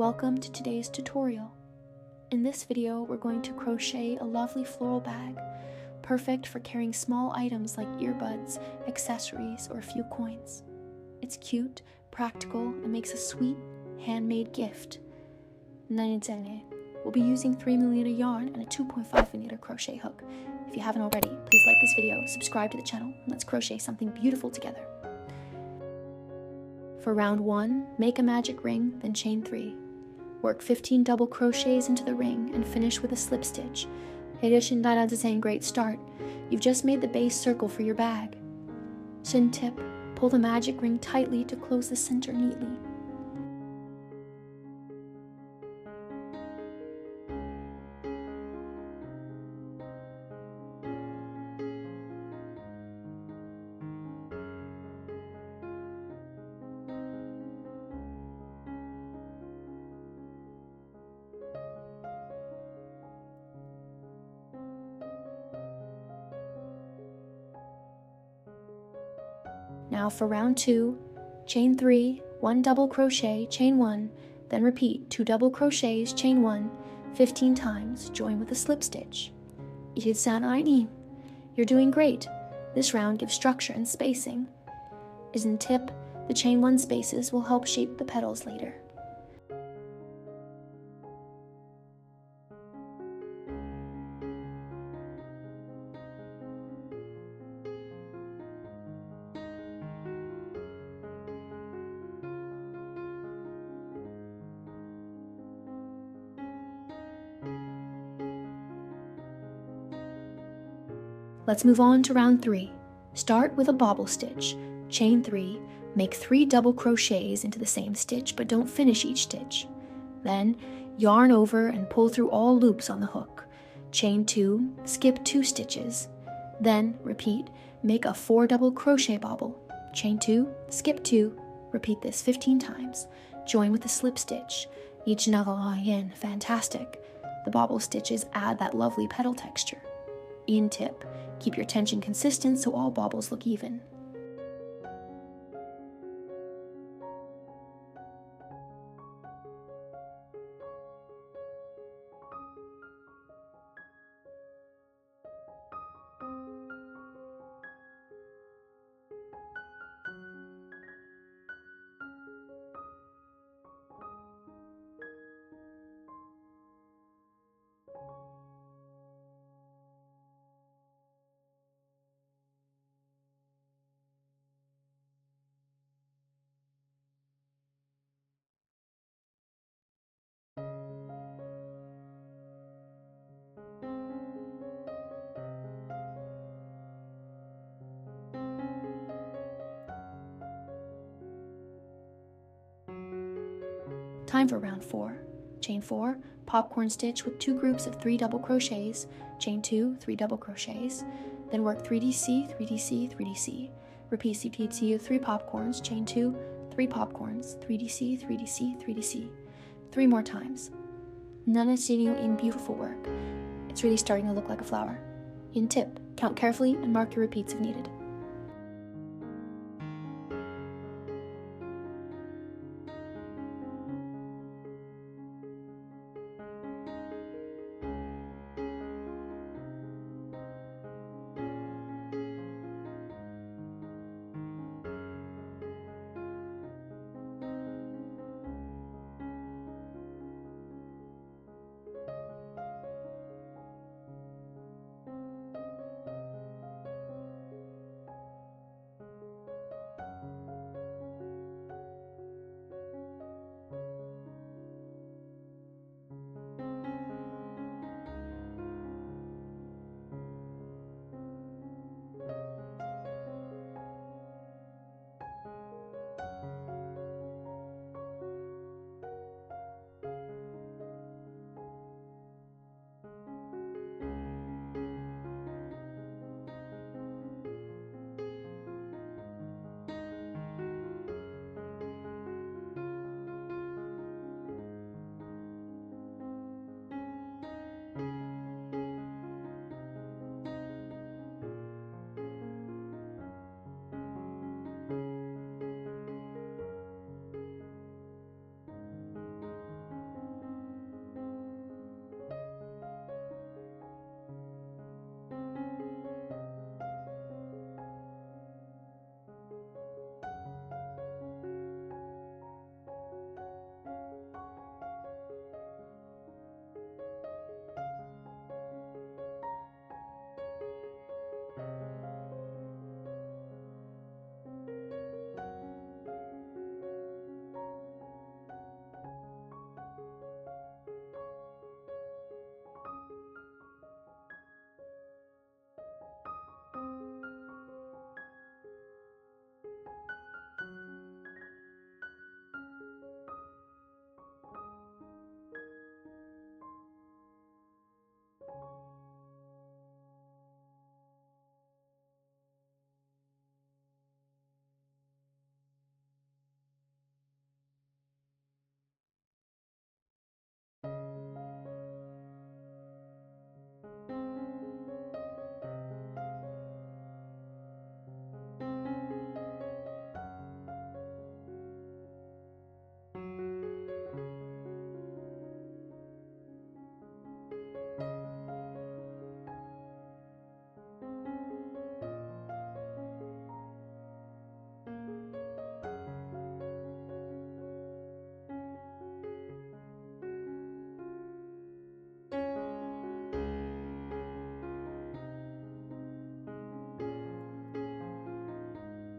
Welcome to today's tutorial. In this video, we're going to crochet a lovely floral bag, perfect for carrying small items like earbuds, accessories, or a few coins. It's cute, practical, and makes a sweet, handmade gift. We'll be using 3mm yarn and a 2.5mm crochet hook. If you haven't already, please like this video, subscribe to the channel, and let's crochet something beautiful together. For round 1, make a magic ring, then chain 3. Work 15 double crochets into the ring and finish with a slip stitch. Great start. You've just made the base circle for your bag. Shin tip, pull the magic ring tightly to close the center neatly. Now for round 2, chain 3, 1 double crochet, chain 1, then repeat 2 double crochets, chain 1, 15 times, join with a slip stitch. You're doing great. This round gives structure and spacing. Isn't tip, the chain 1 spaces will help shape the petals later. Let's move on to round 3. Start with a bobble stitch, chain 3, make 3 double crochets into the same stitch, but don't finish each stitch. Then yarn over and pull through all loops on the hook. Chain 2, skip 2 stitches. Then repeat, make a 4 double crochet bobble. Chain 2, skip 2, repeat this 15 times. Join with a slip stitch. Fantastic. The bobble stitches add that lovely petal texture. In tip, keep your tension consistent so all bobbles look even. Time for round 4. Chain 4, popcorn stitch with 2 groups of 3 double crochets, chain 2, 3 double crochets, then work 3DC, 3DC, 3DC. Repeat 3 popcorns, chain 2, 3 popcorns, 3DC, 3DC, 3DC. 3 more times. In beautiful work. It's really starting to look like a flower. In tip, count carefully and mark your repeats if needed.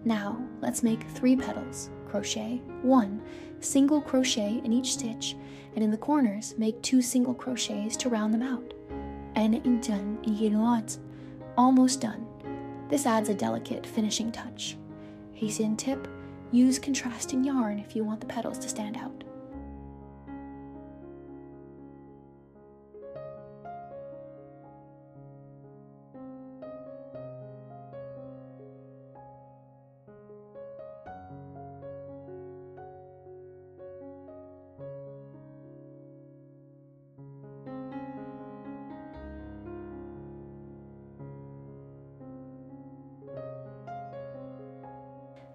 Now, let's make 3 petals. Crochet 1, single crochet in each stitch, and in the corners, make 2 single crochets to round them out. And done, almost done. This adds a delicate finishing touch. Hasten tip, use contrasting yarn if you want the petals to stand out.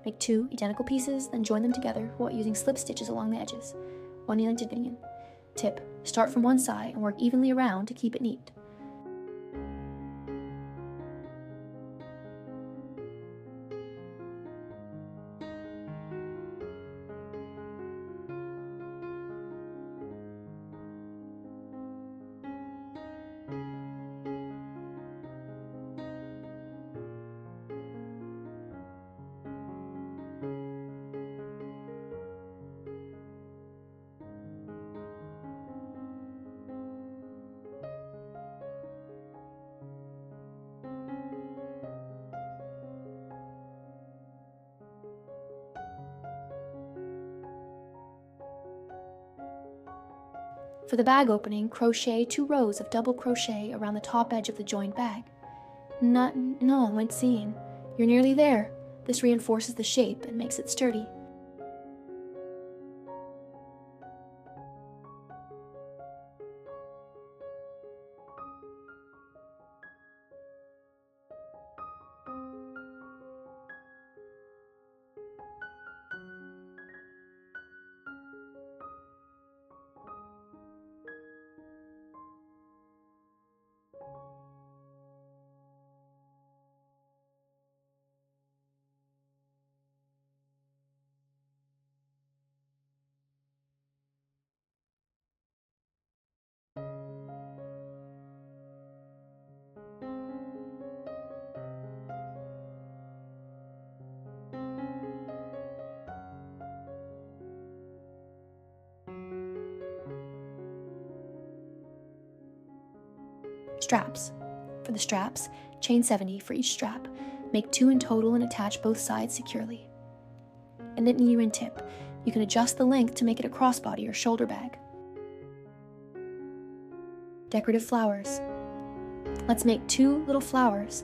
Make 2 identical pieces, then join them together while using slip stitches along the edges. Tip, start from one side and work evenly around to keep it neat. For the bag opening, crochet 2 rows of double crochet around the top edge of the joined bag. No, wait, seeing. You're nearly there. This reinforces the shape and makes it sturdy. Straps. For the straps, chain 70 for each strap. Make 2 in total and attach both sides securely. And knit near in tip. You can adjust the length to make it a crossbody or shoulder bag. Decorative flowers. Let's make 2 little flowers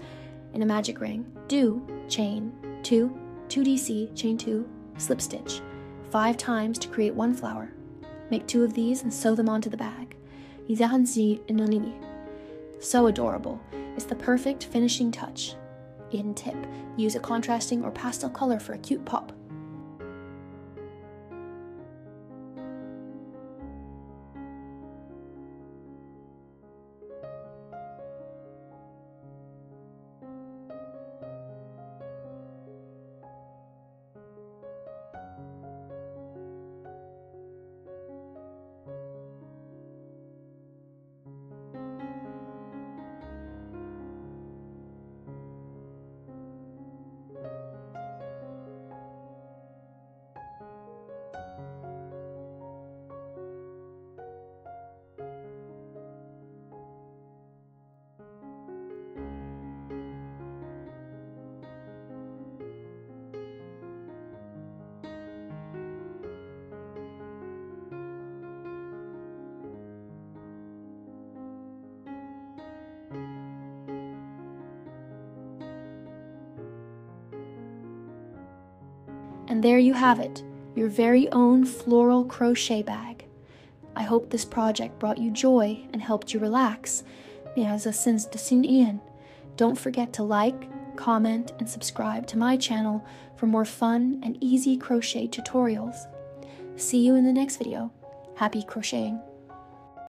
in a magic ring. Do chain 2, 2DC, chain 2, slip stitch 5 times to create 1 flower. Make 2 of these and sew them onto the bag. So adorable. It's the perfect finishing touch. In tip, use a contrasting or pastel color for a cute pop. And there you have it, your very own floral crochet bag. I hope this project brought you joy and helped you relax. Don't forget to like, comment, and subscribe to my channel for more fun and easy crochet tutorials. See you in the next video. Happy crocheting!